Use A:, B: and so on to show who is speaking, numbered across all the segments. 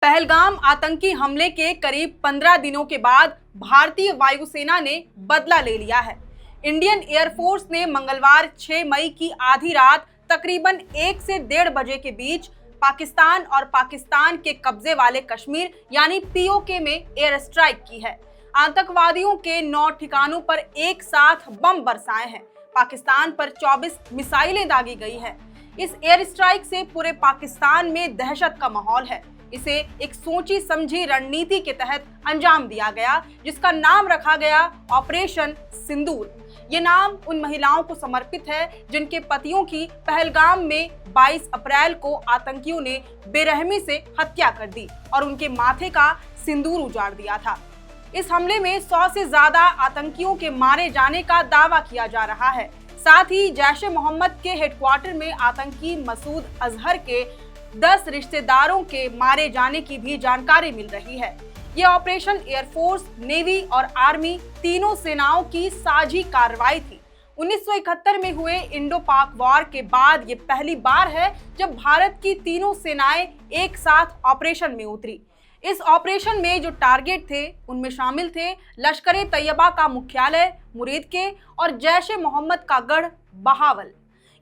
A: पहलगाम आतंकी हमले के करीब 15 दिनों के बाद भारतीय वायुसेना ने बदला ले लिया है। इंडियन एयरफोर्स ने मंगलवार 6 मई की आधी रात तकरीबन 1 से 1:30 बजे के बीच पाकिस्तान और पाकिस्तान के कब्जे वाले कश्मीर यानी पीओके में एयर स्ट्राइक की है। आतंकवादियों के 9 ठिकानों पर एक साथ बम बरसाए हैं। पाकिस्तान पर 24 मिसाइलें दागी गई है। इस एयर स्ट्राइक से पूरे पाकिस्तान में दहशत का माहौल है। इसे एक सोची समझी रणनीति के तहत अंजाम दिया गया, जिसका नाम रखा गया ऑपरेशन सिंदूर। ये नाम उन महिलाओं को समर्पित है जिनके पतियों की पहलगाम में 22 अप्रैल को आतंकियों ने बेरहमी से हत्या कर दी और उनके माथे का सिंदूर उजाड़ दिया था। इस हमले में 100 से ज्यादा आतंकियों के मारे जाने का दावा किया जा रहा है। साथ ही जैश ए मोहम्मद के हेडक्वार्टर में आतंकी मसूद अजहर के 10 रिश्तेदारों के मारे जाने की भी जानकारी मिल रही है। ये ऑपरेशन एयरफोर्स, नेवी और आर्मी तीनों सेनाओं की साझी कार्रवाई थी। 1971 में हुए इंडो पाक वॉर के बाद ये पहली बार है जब भारत की तीनों सेनाएं एक साथ ऑपरेशन में उतरी। इस ऑपरेशन में जो टारगेट थे उनमें शामिल थे लश्कर-ए-तैयबा का मुख्यालय मुरीद के और जैश ए मोहम्मद का गढ़ बहावल।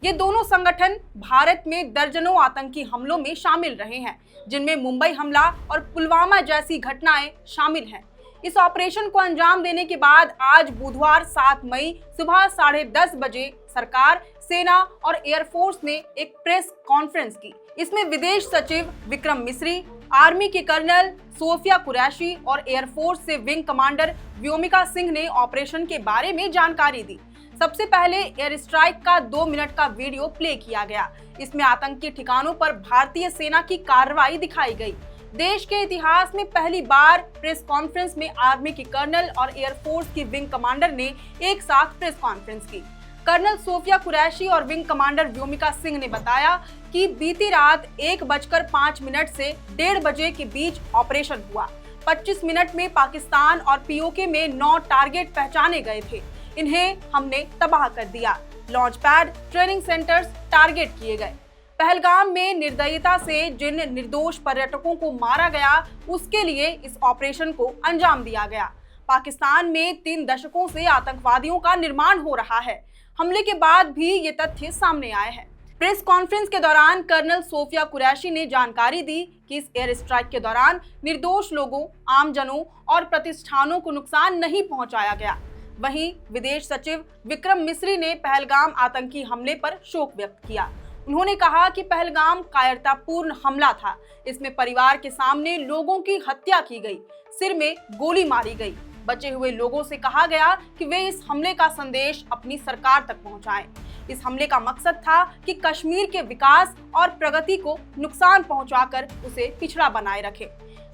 A: ये दोनों संगठन भारत में दर्जनों आतंकी हमलों में शामिल रहे हैं, जिनमें मुंबई हमला और पुलवामा जैसी घटनाएं शामिल हैं। इस ऑपरेशन को अंजाम देने के बाद आज बुधवार 7 मई सुबह 10:30 बजे सरकार, सेना और एयरफोर्स ने एक प्रेस कॉन्फ्रेंस की। इसमें विदेश सचिव विक्रम मिस्री, आर्मी के कर्नल सोफिया कुरैशी और एयरफोर्स से विंग कमांडर व्योमिका सिंह ने ऑपरेशन के बारे में जानकारी दी। सबसे पहले एयर स्ट्राइक का 2 मिनट का वीडियो प्ले किया गया। इसमें आतंकी ठिकानों पर भारतीय सेना की कार्रवाई दिखाई गई। देश के इतिहास में पहली बार प्रेस कॉन्फ्रेंस में आर्मी के कर्नल और एयरफोर्स की विंग कमांडर ने एक साथ प्रेस कॉन्फ्रेंस की। कर्नल सोफिया कुरैशी और विंग कमांडर व्योमिका सिंह ने बताया कि बीती रात 1:05 से 1:30 बजे के बीच ऑपरेशन हुआ। 25 मिनट में पाकिस्तान और पीओके में 9 टारगेट पहचाने गए थे। इन्हें हमने तबाह कर दिया। Launch pad, training centres target किए गए। पहलगाम में निर्दयता से जिन निर्दोष पर्यटकों को मारा गया, उसके लिए इस ऑपरेशन को अंजाम दिया गया। पाकिस्तान में 3 दशकों से आतंकवादियों का निर्माण हो रहा है। हमले के बाद भी ये तथ्य सामने आए हैं। प्रेस कॉन्फ्रेंस के दौरान कर्नल सोफिया कुरैशी ने जानकारी दी कि इस एयर स्ट्राइक के दौरान निर्दोष लोगों, आमजनों और प्रतिष्ठानों को नुकसान नहीं पहुंचाया गया। वहीं विदेश सचिव विक्रम मिस्री ने पहलगाम आतंकी हमले पर शोक व्यक्त किया। उन्होंने कहा कि पहलगाम कायरतापूर्ण हमला था। इसमें परिवार के सामने लोगों की हत्या की गई, सिर में गोली मारी गई। बचे हुए लोगों से कहा गया कि वे इस हमले का संदेश अपनी सरकार तक पहुंचाएं। इस हमले का मकसद था कि कश्मीर के विकास और प्रगति को नुकसान पहुंचाकर उसे पिछड़ा बनाए रखे।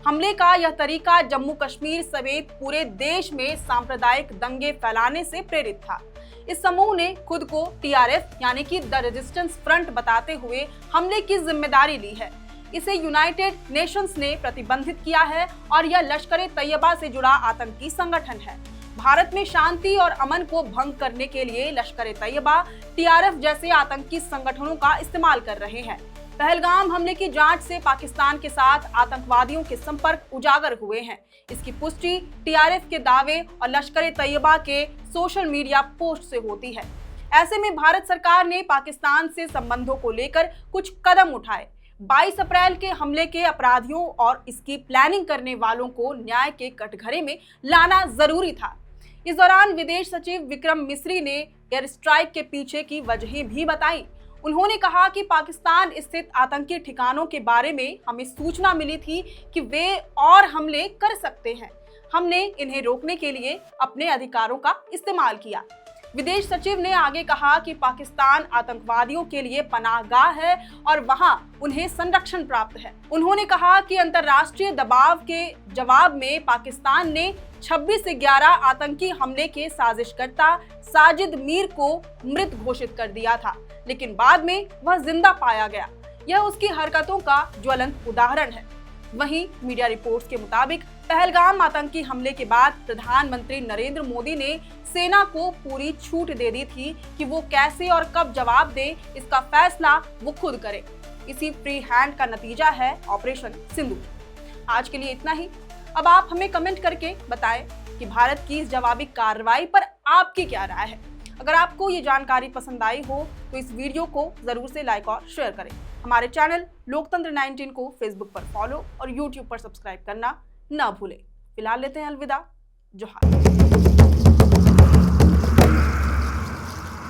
A: हमले का यह तरीका जम्मू कश्मीर समेत पूरे देश में सांप्रदायिक दंगे फैलाने से प्रेरित था। इस समूह ने खुद को टीआरएफ यानी कि द रेजिस्टेंस फ्रंट बताते हुए हमले की जिम्मेदारी ली है। इसे यूनाइटेड नेशंस ने प्रतिबंधित किया है और यह लश्कर-ए-तैयबा से जुड़ा आतंकी संगठन है। भारत में शांति और अमन को भंग करने के लिए लश्कर-ए-तैयबा, टीआरएफ जैसे आतंकी संगठनों का इस्तेमाल कर रहे हैं। पहलगाम हमले की जांच से पाकिस्तान के साथ आतंकवादियों के संपर्क उजागर हुए हैं। इसकी पुष्टि टीआरएफ के दावे और लश्कर-ए-तैयबा के सोशल मीडिया पोस्ट से होती है। ऐसे में भारत सरकार ने पाकिस्तान से संबंधों को लेकर कुछ कदम उठाए। 22 अप्रैल के हमले के अपराधियों और इसकी प्लानिंग करने वालों को न्याय के कटघरे में लाना जरूरी था। इस दौरान विदेश सचिव विक्रम मिस्री ने एयर स्ट्राइक के पीछे की वजहें भी बताई। उन्होंने कहा कि पाकिस्तान स्थित आतंकी ठिकानों के बारे में हमें सूचना मिली थी कि वे और हमले कर सकते हैं। हमने इन्हें रोकने के लिए अपने अधिकारों का इस्तेमाल किया। विदेश सचिव ने आगे कहा कि पाकिस्तान आतंकवादियों के लिए पनाहगाह है और वहां उन्हें संरक्षण प्राप्त है। उन्होंने कहा कि अंतर्राष्ट्रीय दबाव के जवाब में पाकिस्तान ने 26 से 11 आतंकी हमले के साजिशकर्ता साजिद मीर को मृत घोषित कर दिया था, लेकिन बाद में वह जिंदा पाया गया। यह उसकी हरकतों का ज्वलंत उदाहरण है। वहीं मीडिया रिपोर्ट्स के मुताबिक पहलगाम आतंकी हमले के बाद प्रधानमंत्री नरेंद्र मोदी ने सेना को पूरी छूट दे दी थी कि वो कैसे और कब जवाब दे, इसका फैसला वो खुद करे। इसी फ्री हैंड का नतीजा है ऑपरेशन सिंदूर। आज के लिए इतना ही। अब आप हमें कमेंट करके बताएं कि भारत की इस जवाबी कार्रवाई पर आपकी क्या राय है। अगर आपको ये जानकारी पसंद आई हो तो इस वीडियो को जरूर से लाइक और शेयर करें। हमारे चैनल लोकतंत्र 19 को फेसबुक पर फॉलो और यूट्यूब पर सब्सक्राइब करना ना भूलें। फिलहाल लेते हैं अलविदा। जोहार।